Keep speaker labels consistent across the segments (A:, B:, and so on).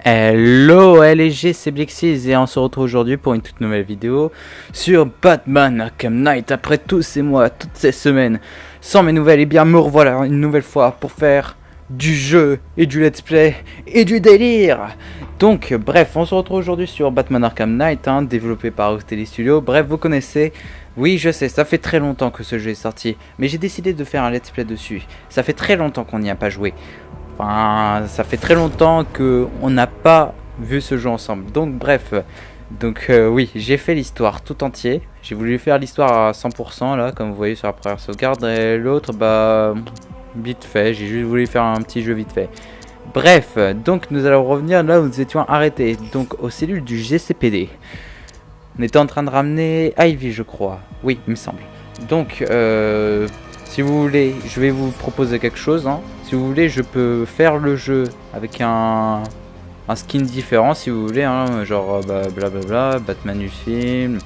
A: Hello LG, c'est Blixis et on se retrouve aujourd'hui pour une toute nouvelle vidéo sur Batman Arkham Knight. Après tous ces mois, toutes ces semaines sans mes nouvelles, et bien me revoilà une nouvelle fois pour faire du jeu et du let's play et du délire. Donc bref, on se retrouve aujourd'hui sur Batman Arkham Knight, développé par Rocksteady Studios. Bref, vous connaissez. Oui, je sais, ça fait très longtemps que ce jeu est sorti, mais j'ai décidé de faire un let's play dessus. Ça fait très longtemps qu'on n'y a pas joué. Enfin, ça fait très longtemps qu'on n'a pas vu ce jeu ensemble. Donc bref, oui, j'ai fait l'histoire tout entier. J'ai voulu faire l'histoire à 100% là, comme vous voyez sur la première sauvegarde. Et l'autre, bah, vite fait, j'ai juste voulu faire un petit jeu vite fait. Bref, donc nous allons revenir là où nous étions arrêtés. Donc aux cellules du GCPD. On était en train de ramener Ivy, je crois. Oui, il me semble. Donc, si vous voulez, je vais vous proposer quelque chose. Si vous voulez, je peux faire le jeu avec un skin différent, si vous voulez. Genre, blablabla, Batman du film,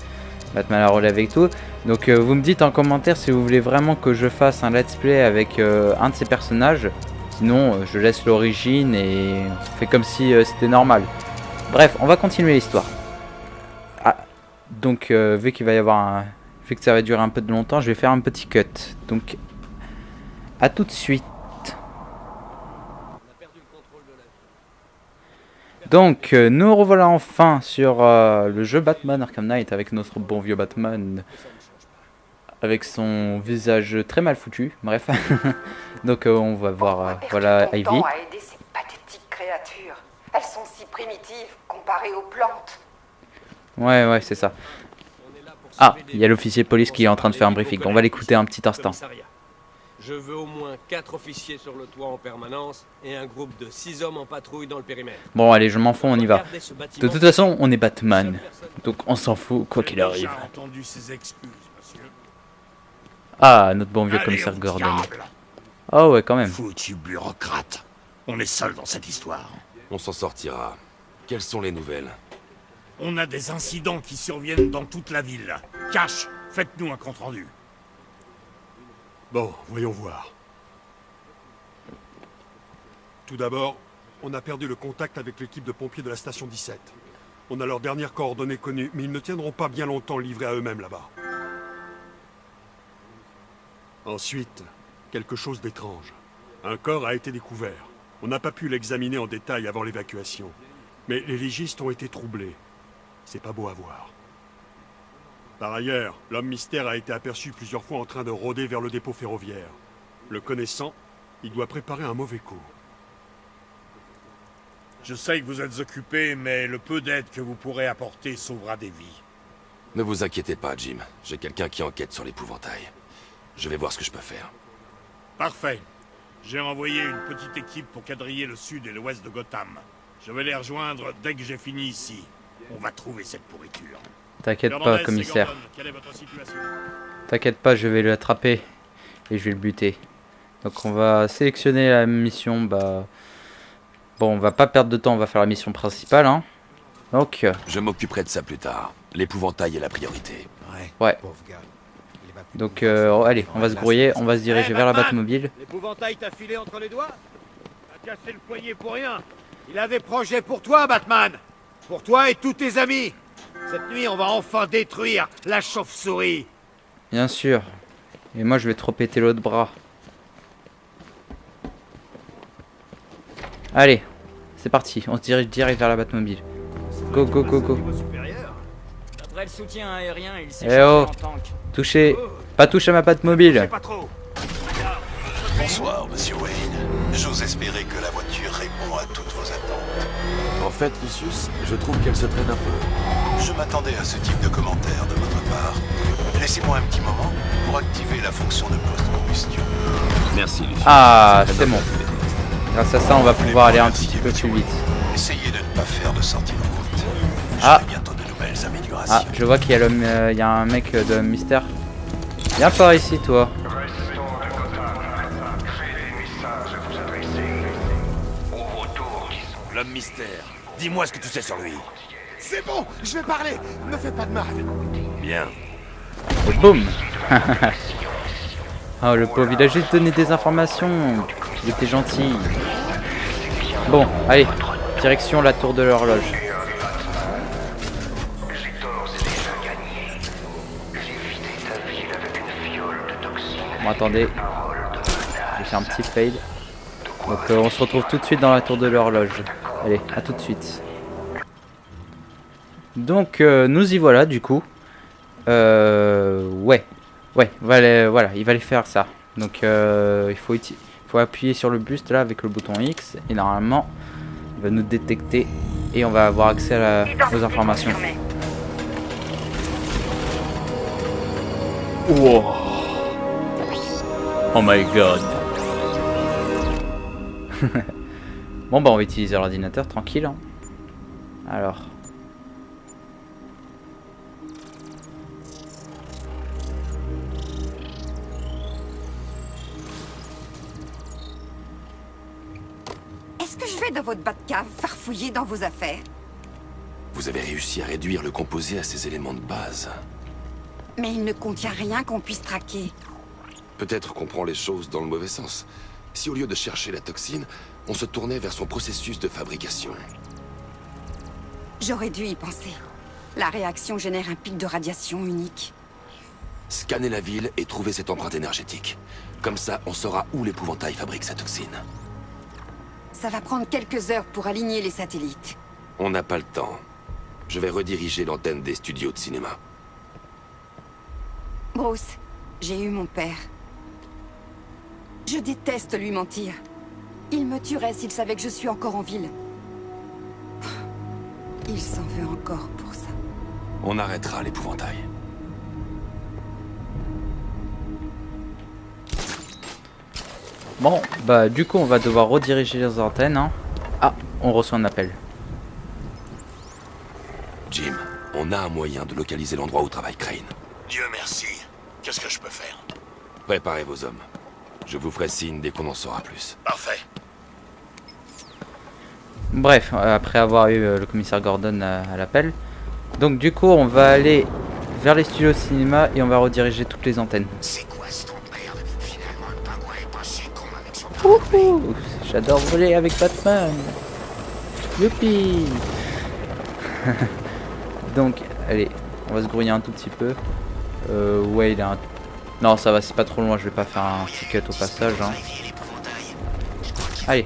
A: Batman à relève avec tout. Donc, vous me dites en commentaire si vous voulez vraiment que je fasse un let's play avec un de ces personnages. Sinon, je laisse l'origine et on fait comme si c'était normal. Bref, on va continuer l'histoire. Donc vu qu'il va y avoir vu que ça va durer un peu de longtemps, je vais faire un petit cut. Donc à tout de suite. Donc nous revoilà enfin sur le jeu Batman Arkham Knight avec notre bon vieux Batman avec son visage très mal foutu. Bref. Donc on va voir voilà Ivy.
B: À aider ces pathétiques créatures. Elles sont si primitives comparées aux plantes.
A: Ouais, c'est ça. Ah, il y a l'officier de police qui est en train de faire un briefing. On va l'écouter un petit instant.
C: Je veux au moins 4 officiers sur le toit en permanence et un groupe de 6 hommes en patrouille dans le périmètre.
A: Bon, allez, je m'en fous, on y va. De toute façon, on est Batman. Donc on s'en fout, quoi qu'il arrive. Ah, notre bon vieux commissaire Gordon. Oh ouais, quand même.
D: Foutu bureaucrate. On est seul dans cette histoire.
E: On s'en sortira. Quelles sont les nouvelles?
D: On a des incidents qui surviennent dans toute la ville. Cash, faites-nous un compte-rendu.
F: Bon, voyons voir. Tout d'abord, on a perdu le contact avec l'équipe de pompiers de la station 17. On a leurs dernières coordonnées connues, mais ils ne tiendront pas bien longtemps livrés à eux-mêmes là-bas. Ensuite, quelque chose d'étrange. Un corps a été découvert. On n'a pas pu l'examiner en détail avant l'évacuation. Mais les légistes ont été troublés. C'est pas beau à voir. Par ailleurs, l'homme mystère a été aperçu plusieurs fois en train de rôder vers le dépôt ferroviaire. Le connaissant, il doit préparer un mauvais coup.
D: Je sais que vous êtes occupé, mais le peu d'aide que vous pourrez apporter sauvera des vies.
E: Ne vous inquiétez pas, Jim. J'ai quelqu'un qui enquête sur l'épouvantail. Je vais voir ce que je peux faire.
D: Parfait. J'ai envoyé une petite équipe pour quadriller le sud et l'ouest de Gotham. Je vais les rejoindre dès que j'ai fini ici. On va trouver cette pourriture.
A: T'inquiète pas, commissaire. T'inquiète pas, je vais l'attraper et je vais le buter. Donc on va sélectionner la mission. Bon, on va pas perdre de temps, on va faire la mission principale. Donc.
E: Je m'occuperai de ça plus tard. L'épouvantail est la priorité.
A: Ouais. Donc allez, on va se grouiller, on va se diriger vers la Batmobile.
G: L'épouvantail t'a filé entre les doigts? T'as cassé le poignet pour rien. Il avait projet pour toi, Batman. Pour toi et tous tes amis. Cette nuit, on va enfin détruire la chauve-souris.
A: Bien sûr. Et moi, je vais trop péter l'autre bras. Allez, c'est parti. On se dirige direct vers la Batmobile. Go, go, go, go.
H: Après le soutien aérien, il s'est
A: Eh oh,
H: en tank.
A: touchez. Pas toucher à ma Batmobile.
I: Bonsoir, monsieur Wayne. J'ose espérer que la voiture répond à toutes vos attentes.
E: En fait, Lucius, je trouve qu'elle se traîne un peu.
I: Je m'attendais à ce type de commentaire de votre part. Laissez-moi un petit moment pour activer la fonction de post-combustion.
E: Merci, Lucius.
A: Ah, c'est bon. Grâce à ça, on va pouvoir aller un petit peu plus vite.
I: Essayez de ne pas faire de sortie de route.
A: Ah.
I: J'aurai bientôt de nouvelles améliorations.
A: Ah, je vois qu'il y a il y a un mec de mystère. Viens par ici, toi.
D: L'homme mystère. Dis-moi ce que tu sais sur lui.
G: C'est bon, je vais parler. Ne fais pas de mal.
D: Bien.
A: Et boum. Oh, le pauvre, il a juste donné des informations. Il était gentil. Bon, allez. direction la tour de l'horloge. Bon, attendez. J'ai fait un petit fail. Donc on se retrouve tout de suite dans la tour de l'horloge. Allez, à tout de suite. Donc nous y voilà du coup. Ouais, voilà, il va aller faire ça. Donc il faut appuyer sur le buste là avec le bouton X et normalement il va nous détecter et on va avoir accès aux informations. Wow. Oh my god. Bon bah on va utiliser l'ordinateur tranquille hein. Alors
B: est-ce que je vais dans votre Batcave farfouiller dans vos affaires?
E: Vous avez réussi à réduire le composé à ses éléments de base.
B: Mais il ne contient rien qu'on puisse traquer.
E: Peut-être qu'on prend les choses dans le mauvais sens. Si au lieu de chercher la toxine, on se tournait vers son processus de fabrication.
B: J'aurais dû y penser. La réaction génère un pic de radiation unique.
E: Scanner la ville et trouver cette empreinte énergétique. Comme ça, on saura où l'épouvantail fabrique sa toxine.
B: Ça va prendre quelques heures pour aligner les satellites.
E: On n'a pas le temps. Je vais rediriger l'antenne des studios de cinéma.
B: Bruce, j'ai eu mon père. Je déteste lui mentir. Il me tuerait s'il savait que je suis encore en ville. Il s'en veut encore pour ça.
E: On arrêtera l'épouvantail.
A: bon bah du coup on va devoir rediriger les antennes hein. Ah, on reçoit un appel.
E: Jim, on a un moyen de localiser l'endroit où travaille Crane.
I: Dieu merci. Qu'est-ce que je peux faire?
E: Préparez vos hommes. Je vous ferai signe dès qu'on en saura plus.
I: Parfait.
A: Bref, après avoir eu le commissaire Gordon à l'appel. Donc du coup on va aller vers les studios de cinéma et on va rediriger toutes les antennes.
I: C'est quoi ce trou de merde? Finalement, le pingouin est pas si con avec son
A: Wouhou, j'adore voler avec Batman. Youpi. Donc allez, on va se grouiller un tout petit peu. Ouais il a un... Non ça va, c'est pas trop loin, je vais pas faire un petit cut au passage hein. Allez.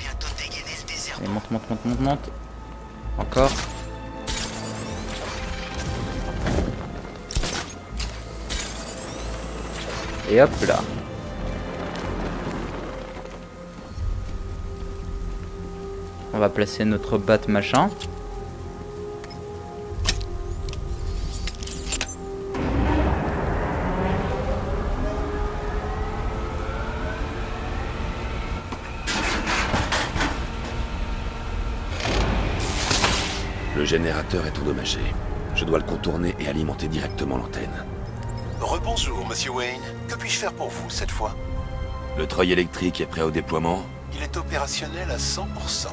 A: Allez, monte. Encore. Et hop là. On va placer notre bat machin.
E: Le générateur est endommagé. Je dois le contourner et alimenter directement l'antenne.
I: Rebonjour, monsieur Wayne. Que puis-je faire pour vous cette fois?
E: Le treuil électrique est prêt au déploiement.
I: Il est opérationnel à 100%.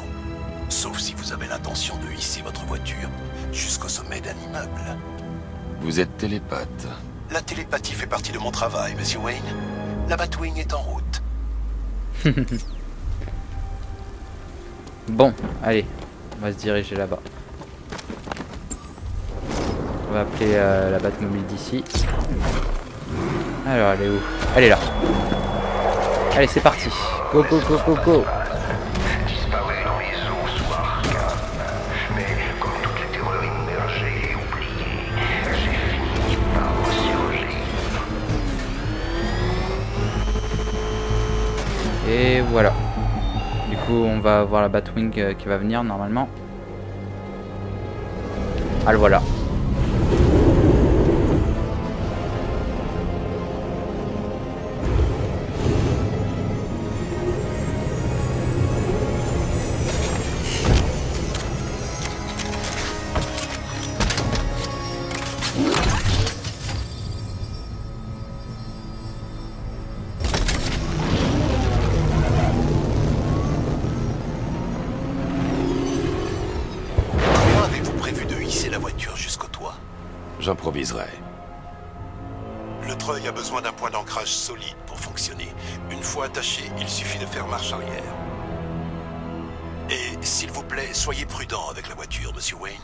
I: Sauf si vous avez l'intention de hisser votre voiture jusqu'au sommet d'un immeuble.
E: Vous êtes télépathe.
I: La télépathie fait partie de mon travail, monsieur Wayne. La Batwing est en route.
A: Bon, allez, on va se diriger là-bas. On va appeler la Batmobile d'ici. Alors, elle est où? Elle est là. Allez, c'est parti. Go. Et voilà. Du coup, on va voir la Batwing qui va venir normalement. Ah, le voilà.
E: J'improviserai.
I: Le treuil a besoin d'un point d'ancrage solide pour fonctionner. Une fois attaché, il suffit de faire marche arrière. Et s'il vous plaît, soyez prudent avec la voiture, Monsieur Wayne.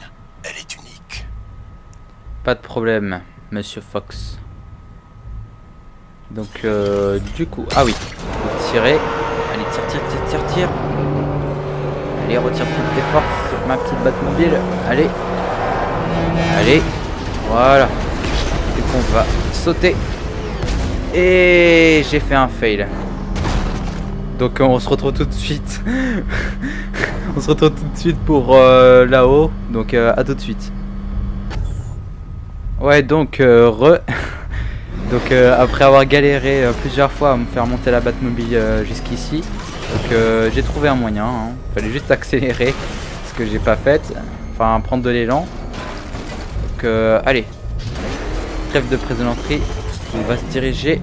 I: Elle est unique.
A: Pas de problème, Monsieur Fox. Donc, du coup... Ah oui, tirer. Allez, tire. Allez, retire toutes tes forces sur ma petite Batmobile. Allez. Voilà. Et qu'on va sauter. Et j'ai fait un fail. Donc on se retrouve tout de suite. On se retrouve tout de suite pour là-haut. Donc à tout de suite. Ouais, donc donc après avoir galéré plusieurs fois à me faire monter la Batmobile jusqu'ici, donc j'ai trouvé un moyen. Fallait juste accélérer, ce que j'ai pas fait. Enfin prendre de l'élan. Donc allez. Trêve de plaisanterie. On va se diriger.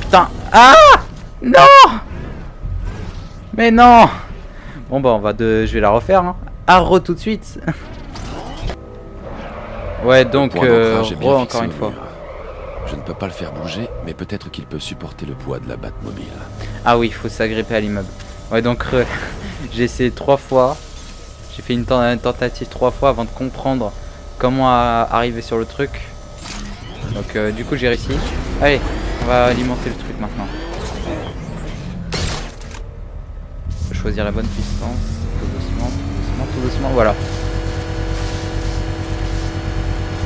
A: Putain. Ah non. Mais non. Bon bah je vais la refaire. Tout de suite. Ouais, donc encore une fois.
E: Je ne peux pas le faire bouger, mais peut-être qu'il peut supporter le poids de la Batmobile.
A: Ah oui, il faut s'agripper à l'immeuble. Ouais, donc j'ai essayé 3 fois. J'ai fait une tentative 3 fois avant de comprendre comment arriver sur le truc. Donc du coup j'ai réussi. Allez, on va alimenter le truc maintenant. Faut choisir la bonne puissance. Tout doucement, voilà.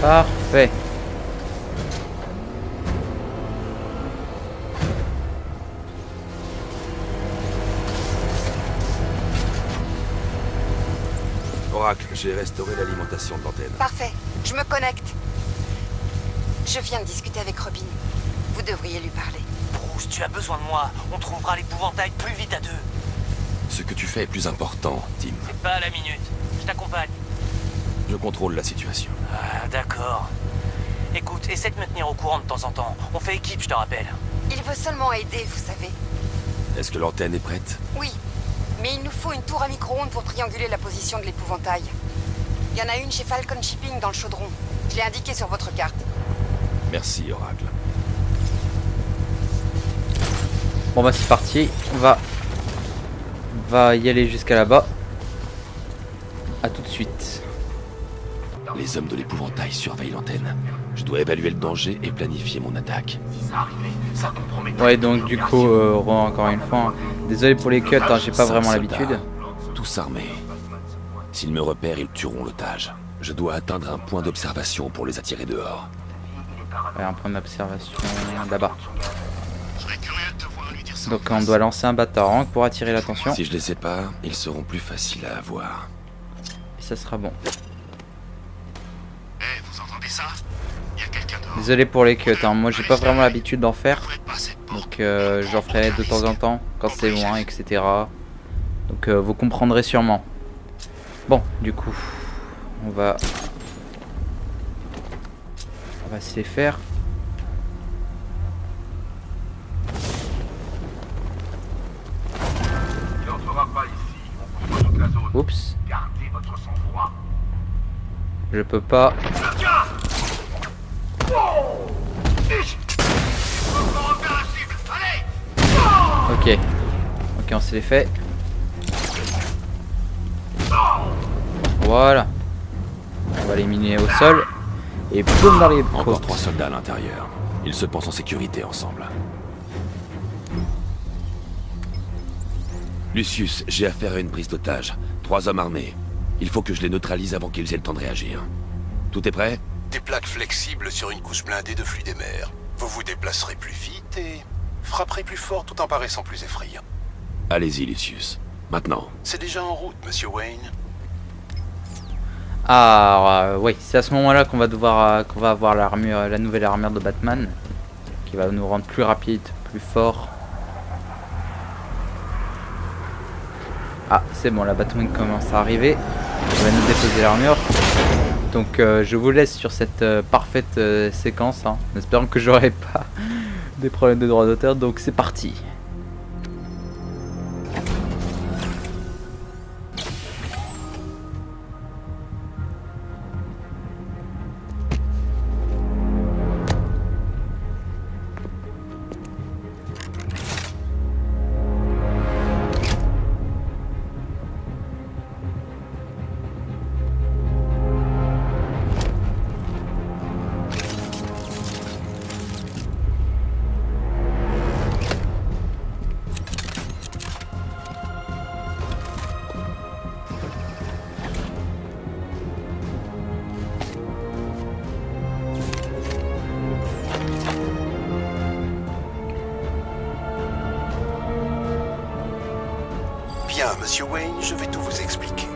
A: Parfait.
E: Oracle, j'ai restauré l'alimentation de l'antenne.
B: Parfait, je me connecte. Je viens de discuter avec Robin. Vous devriez lui parler.
J: Bruce, tu as besoin de moi. On trouvera l'épouvantail plus vite à 2.
E: Ce que tu fais est plus important, Tim.
J: C'est pas à la minute. Je t'accompagne.
E: Je contrôle la situation.
J: Ah, d'accord. Écoute, essaie de me tenir au courant de temps en temps. On fait équipe, je te rappelle.
B: Il veut seulement aider, vous savez.
E: Est-ce que l'antenne est prête?
B: Oui, mais il nous faut une tour à micro-ondes pour trianguler la position de l'épouvantail. Il y en a une chez Falcon Shipping dans le chaudron. Je l'ai indiqué sur votre carte.
E: Merci, Oracle.
A: Bon bah c'est parti. On va y aller jusqu'à là-bas. A tout de suite.
E: Les hommes de l'épouvantail surveillent l'antenne. Je dois évaluer le danger et planifier mon attaque.
A: Ouais, donc du coup, encore une fois, désolé pour les cuts, j'ai pas vraiment l'habitude.
E: Tous armés. S'ils me repèrent, ils tueront l'otage. Je dois atteindre un point d'observation pour les attirer dehors.
A: Ouais, un point d'observation là-bas. Donc on doit lancer un batarang pour attirer l'attention.
E: Si je les sépare, ils seront plus faciles à avoir.
A: Et ça sera bon.
I: Vous entendez ça? Il y a quelqu'un dehors.
A: Désolé pour les cuts, moi j'ai pas vraiment l'habitude d'en faire. Donc j'en ferai de temps en temps quand c'est loin, etc. Donc vous comprendrez sûrement. Bon, du coup, on va se les faire.
K: Il n'entrera pas ici. On couvre toute la zone.
A: Oups.
K: Gardez votre sang-froid.
A: Je peux pas. Ok. Ok, on se les fait. Voilà. On va l'éliminer au sol. Et boum dans les
E: Encore
A: côtes.
E: 3 soldats à l'intérieur. Ils se pensent en sécurité ensemble. Lucius, j'ai affaire à une prise d'otage. 3 hommes armés. Il faut que je les neutralise avant qu'ils aient le temps de réagir. Tout est prêt?
I: Des plaques flexibles sur une couche blindée de flux des mers. Vous vous déplacerez plus vite et frapperez plus fort tout en paraissant plus effrayant.
E: Allez-y, Lucius. Maintenant.
I: C'est déjà en route, Monsieur Wayne.
A: Ah oui, c'est à ce moment-là qu'on va avoir l'armure, la nouvelle armure de Batman, qui va nous rendre plus rapide, plus fort. Ah, c'est bon, la Batman commence à arriver. Elle va nous déposer l'armure. Donc je vous laisse sur cette parfaite séquence, en espérant que j'aurai pas des problèmes de droit d'auteur. Donc c'est parti.
I: Monsieur Wayne, je vais tout vous expliquer.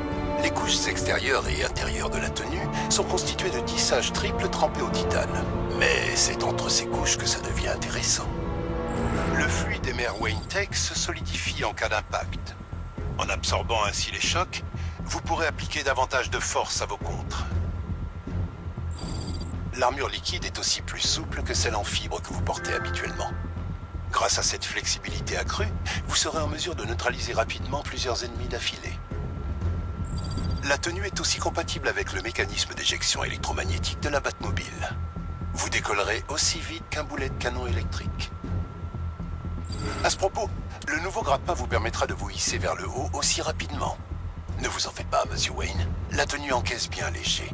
I: Les couches extérieures et intérieures de la tenue sont constituées de tissage triple trempé au titane. Mais c'est entre ces couches que ça devient intéressant. Le fluide émer Wayne Tech se solidifie en cas d'impact. En absorbant ainsi les chocs, vous pourrez appliquer davantage de force à vos contres. L'armure liquide est aussi plus souple que celle en fibre que vous portez habituellement. Grâce à cette flexibilité accrue, vous serez en mesure de neutraliser rapidement plusieurs ennemis d'affilée. La tenue est aussi compatible avec le mécanisme d'éjection électromagnétique de la Batmobile. Vous décollerez aussi vite qu'un boulet de canon électrique. À ce propos, le nouveau grappin vous permettra de vous hisser vers le haut aussi rapidement. Ne vous en faites pas, Monsieur Wayne. La tenue encaisse bien léger.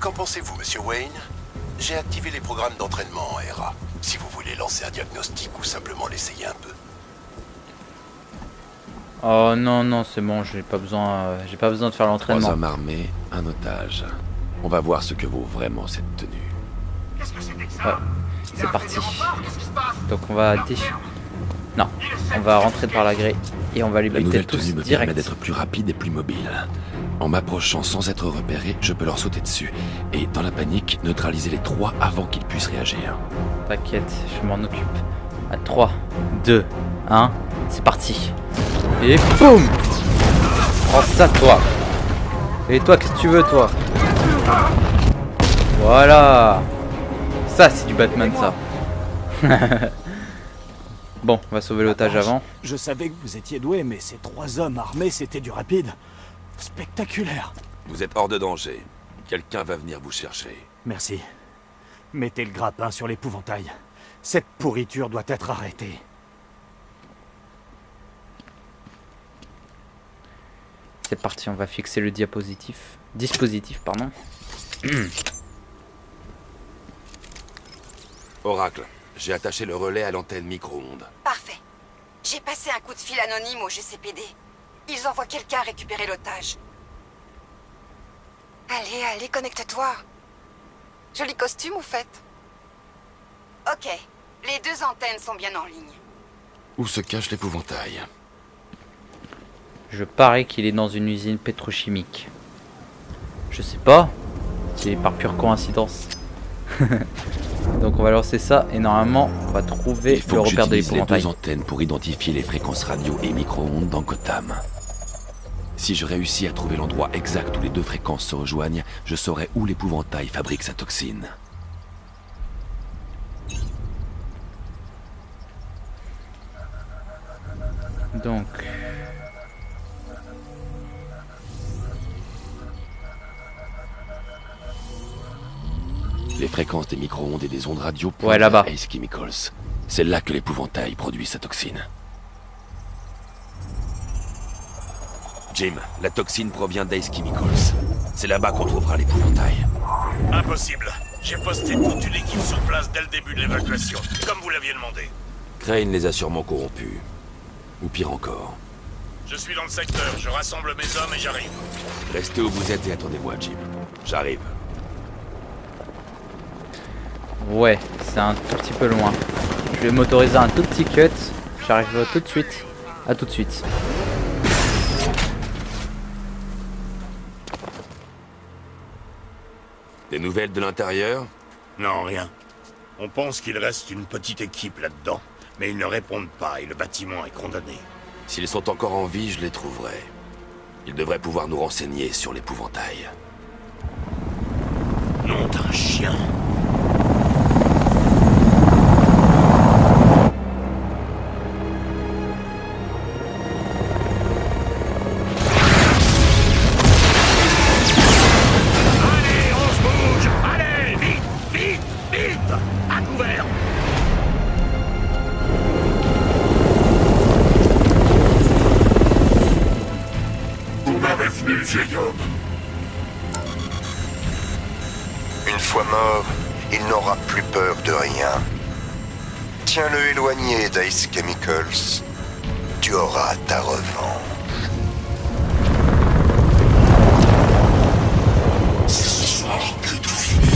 I: Qu'en pensez-vous, Monsieur Wayne? J'ai activé les programmes d'entraînement en RA. Si vous voulez lancer un diagnostic ou simplement l'essayer un peu.
A: Oh non, non, c'est bon, j'ai pas besoin de faire
E: 3
A: l'entraînement.
E: hommes armés, un otage. On va voir ce que vaut vraiment cette tenue.
K: Qu'est-ce que c'était que ça?
A: Ouais, c'est parti. Donc on va non, on va rentrer par la grille et on va les
E: La
A: buter
E: nouvelle
A: tous
E: tenue me permet
A: direct.
E: d'être plus rapide et plus mobile. En m'approchant sans être repéré, je peux leur sauter dessus. Et dans la panique, neutraliser les 3 avant qu'ils puissent réagir.
A: T'inquiète, je m'en occupe. À 3, 2, 1, c'est parti. Et boum! Prends ça, toi. Et toi, qu'est-ce que tu veux, toi? Voilà. Ça, c'est du Batman, ça. Bon, on va sauver l'otage avant.
L: Je savais que vous étiez doué, mais ces 3 hommes armés, c'était du rapide. Spectaculaire.
E: Vous êtes hors de danger. Quelqu'un va venir vous chercher.
L: Merci. Mettez le grappin sur l'épouvantail. Cette pourriture doit être arrêtée.
A: C'est parti, on va fixer le dispositif, pardon.
E: Oracle, j'ai attaché le relais à l'antenne micro-ondes.
B: Parfait. J'ai passé un coup de fil anonyme au GCPD. Ils envoient quelqu'un récupérer l'otage. Allez, allez, connecte-toi. Joli costume, au fait. Ok. Les 2 antennes sont bien en ligne.
E: Où se cache l'épouvantail?
A: Je parie qu'il est dans une usine pétrochimique. Je sais pas. C'est par pure coïncidence. Donc on va lancer ça et normalement on va trouver le repère de l'épouvantail.
E: Les 2 antennes pour identifier les fréquences radio et micro-ondes dans Gotham. Si je réussis à trouver l'endroit exact où les 2 fréquences se rejoignent, je saurai où l'épouvantail fabrique sa toxine.
A: Donc...
E: Les fréquences des micro-ondes et des ondes radio
A: ouais, là-bas.
E: Ace Chemicals. C'est là que l'épouvantail produit sa toxine. Jim, la toxine provient d'Ace Chemicals. C'est là-bas qu'on trouvera l'épouvantail.
D: Impossible. J'ai posté toute une équipe sur place dès le début de l'évacuation, comme vous l'aviez demandé.
E: Crane les a sûrement corrompus. Ou pire encore.
D: Je suis dans le secteur, je rassemble mes hommes et j'arrive.
E: Restez où vous êtes et attendez-moi, Jim. J'arrive.
A: Ouais, c'est un tout petit peu loin. Je vais m'autoriser un tout petit cut. J'arrive tout de suite. À tout de suite.
E: Des nouvelles de l'intérieur?
D: Non, rien. On pense qu'il reste une petite équipe là-dedans, mais ils ne répondent pas et le bâtiment est condamné.
E: S'ils sont encore en vie, je les trouverai. Ils devraient pouvoir nous renseigner sur l'épouvantail.
D: Nom d'un chien. Allez, on se bouge! Allez, vite, vite, vite! À couvert!
K: Vous m'avez venu, vieil homme.
M: Une fois mort, il n'aura plus peur de rien. Tiens-le éloigné d'Ace Chemicals. Tu auras ta revanche.
K: C'est ce soir que tout finit.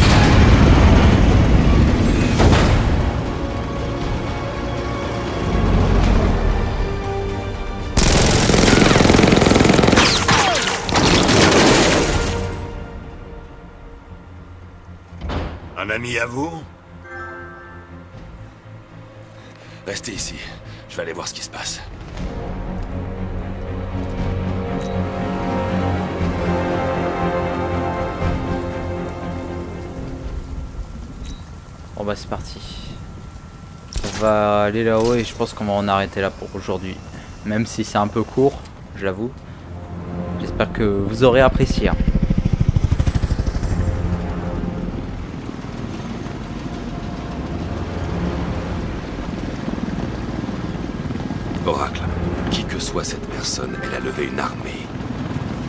D: Un ami à vous?
E: Restez ici. Je vais aller voir ce qui se passe.
A: Bon bah c'est parti. On va aller là-haut et je pense qu'on va en arrêter là pour aujourd'hui. Même si c'est un peu court, je l'avoue. J'espère que vous aurez apprécié.
E: Oracle, qui que soit cette personne, elle a levé une armée.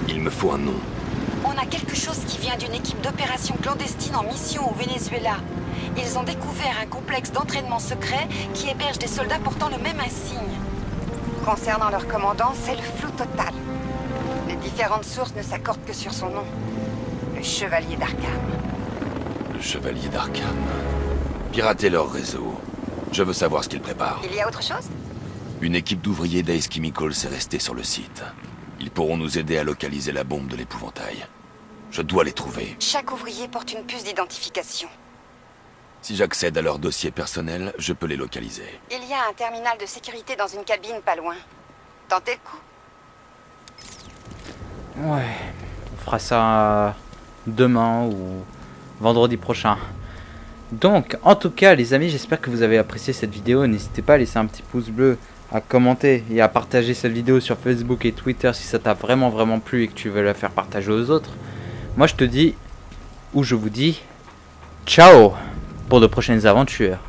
E: Il me faut un nom.
B: On a quelque chose qui vient d'une équipe d'opération clandestine en mission au Venezuela. Ils ont découvert un complexe d'entraînement secret qui héberge des soldats portant le même insigne. Concernant leur commandant, c'est le flou total. Les différentes sources ne s'accordent que sur son nom. Le Chevalier d'Arkham.
E: Le Chevalier d'Arkham. Pirater leur réseau. Je veux savoir ce qu'ils préparent.
B: Il y a autre chose?
E: Une équipe d'ouvriers d'Ace Chemicals est restée sur le site. Ils pourront nous aider à localiser la bombe de l'épouvantail. Je dois les trouver.
B: Chaque ouvrier porte une puce d'identification.
E: Si j'accède à leur dossier personnel, je peux les localiser.
B: Il y a un terminal de sécurité dans une cabine pas loin. Tentez le coup.
A: Ouais, on fera ça demain ou vendredi prochain. Donc, en tout cas, les amis, j'espère que vous avez apprécié cette vidéo. N'hésitez pas à laisser un petit pouce bleu, à commenter et à partager cette vidéo sur Facebook et Twitter si ça t'a vraiment plu et que tu veux la faire partager aux autres. Moi, je te dis, ou je vous dis, ciao pour de prochaines aventures.